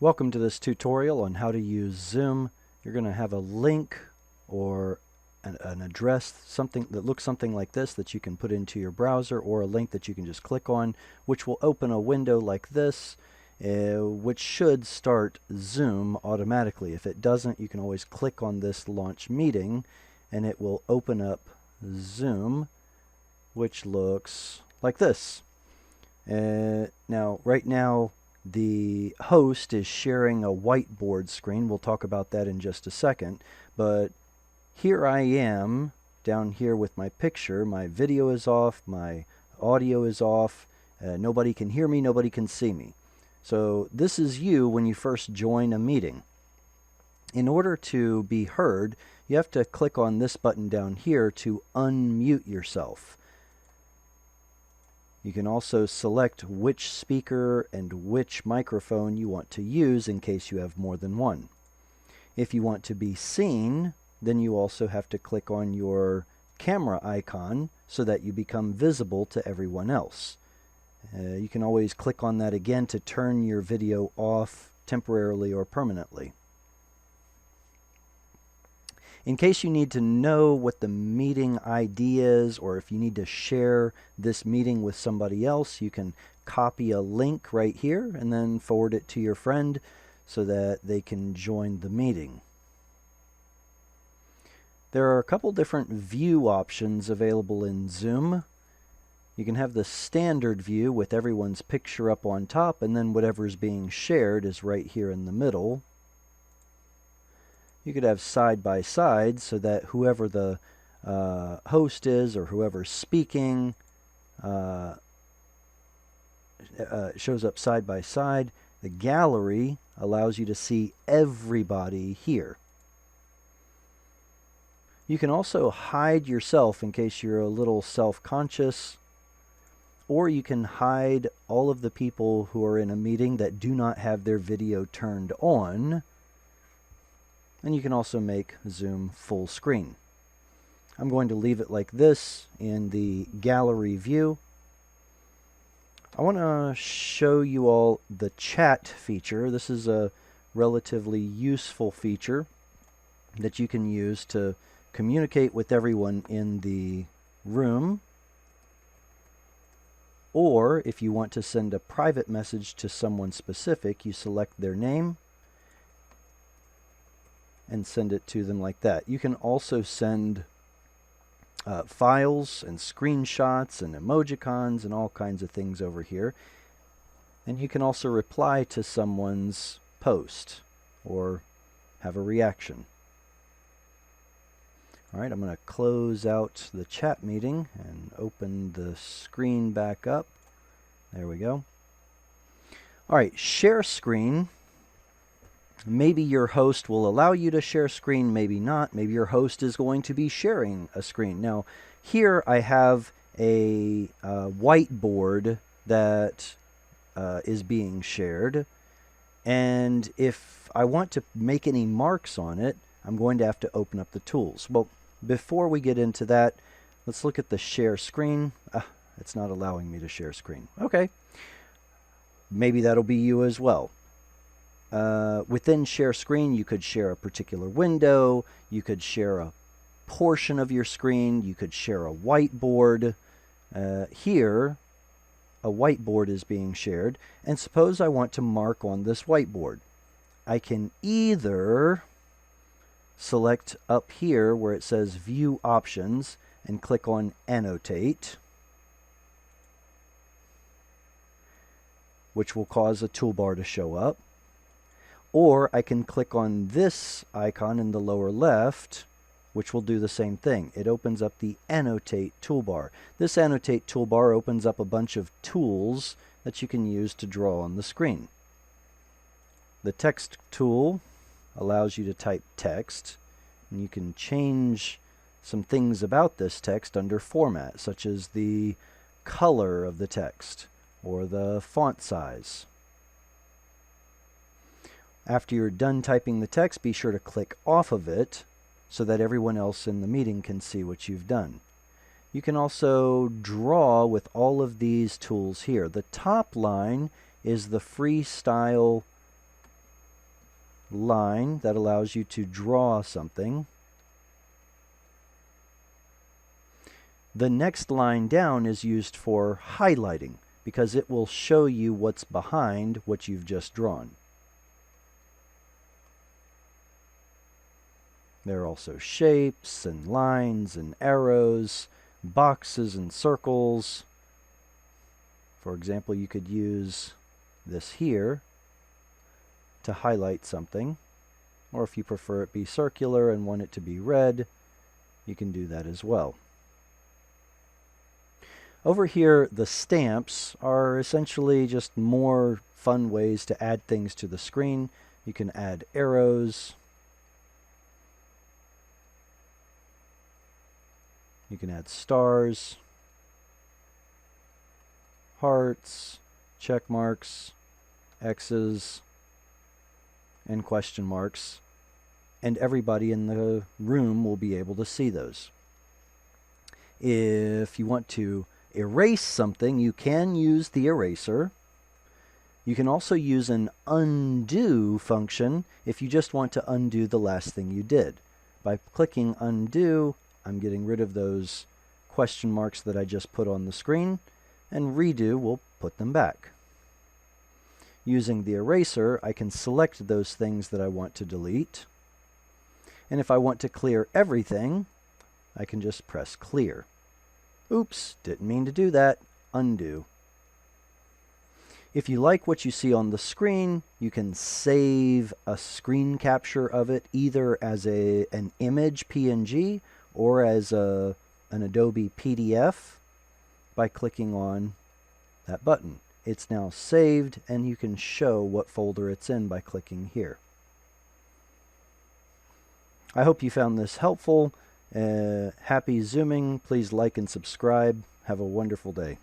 Welcome to this tutorial on how to use Zoom. You're going to have a link or an address, something that looks something like this that you can put into your browser, or a link that you can just click on, which will open a window like this, which should start Zoom automatically. If it doesn't, you can always click on this launch meeting and it will open up Zoom, which looks like this. Right now, the host is sharing a whiteboard screen. We'll talk about that in just a second. But here I am down here with my picture. My video is off. My audio is off. Nobody can hear me. Nobody can see me. So this is you when you first join a meeting. In order to be heard, you have to click on this button down here to unmute yourself. You can also select which speaker and which microphone you want to use in case you have more than one. If you want to be seen, then you also have to click on your camera icon so that you become visible to everyone else. You can always click on that again to turn your video off temporarily or permanently. In case you need to know what the meeting ID is, or if you need to share this meeting with somebody else, you can copy a link right here and then forward it to your friend so that they can join the meeting. There are a couple different view options available in Zoom. You can have the standard view with everyone's picture up on top, and then whatever's being shared is right here in the middle. You could have side by side so that whoever the host is or whoever's speaking shows up side by side. The gallery allows you to see everybody here. You can also hide yourself in case you're a little self-conscious, or you can hide all of the people who are in a meeting that do not have their video turned on. And you can also make Zoom full screen. I'm going to leave it like this in the gallery view. I want to show you all the chat feature. This is a relatively useful feature that you can use to communicate with everyone in the room. Or if you want to send a private message to someone specific, you select their name and send it to them like that. You can also send files and screenshots and emojicons and all kinds of things over here. And you can also reply to someone's post or have a reaction. All right, I'm going to close out the chat meeting and open the screen back up. There we go. All right, share screen. Maybe your host will allow you to share screen, maybe not. Maybe your host is going to be sharing a screen. Now, here I have a whiteboard that is being shared. And if I want to make any marks on it, I'm going to have to open up the tools. Well, before we get into that, let's look at the share screen. It's not allowing me to share screen. Okay. Maybe that'll be you as well. Within share screen, you could share a particular window, you could share a portion of your screen, you could share a whiteboard. Here, a whiteboard is being shared, and suppose I want to mark on this whiteboard. I can either select up here where it says View Options and click on Annotate, which will cause a toolbar to show up. Or I can click on this icon in the lower left, which will do the same thing. It opens up the Annotate toolbar. This Annotate toolbar opens up a bunch of tools that you can use to draw on the screen. The Text tool allows you to type text, and you can change some things about this text under Format, such as the color of the text or the font size. After you're done typing the text, be sure to click off of it so that everyone else in the meeting can see what you've done. You can also draw with all of these tools here. The top line is the freestyle line that allows you to draw something. The next line down is used for highlighting because it will show you what's behind what you've just drawn. There are also shapes and lines and arrows, boxes and circles. For example, you could use this here to highlight something, or if you prefer it be circular and want it to be red, you can do that as well. Over here, the stamps are essentially just more fun ways to add things to the screen. You can add arrows. You can add stars, hearts, check marks, X's, and question marks, and everybody in the room will be able to see those. If you want to erase something, you can use the eraser. You can also use an undo function if you just want to undo the last thing you did. By clicking undo, I'm getting rid of those question marks that I just put on the screen, and redo will put them back. Using the eraser, I can select those things that I want to delete. And if I want to clear everything, I can just press clear. Oops, didn't mean to do that. Undo. If you like what you see on the screen, you can save a screen capture of it either as an image PNG or as an Adobe PDF by clicking on that button. It's now saved, and you can show what folder it's in by clicking here. I hope you found this helpful. Happy Zooming. Please like and subscribe. Have a wonderful day.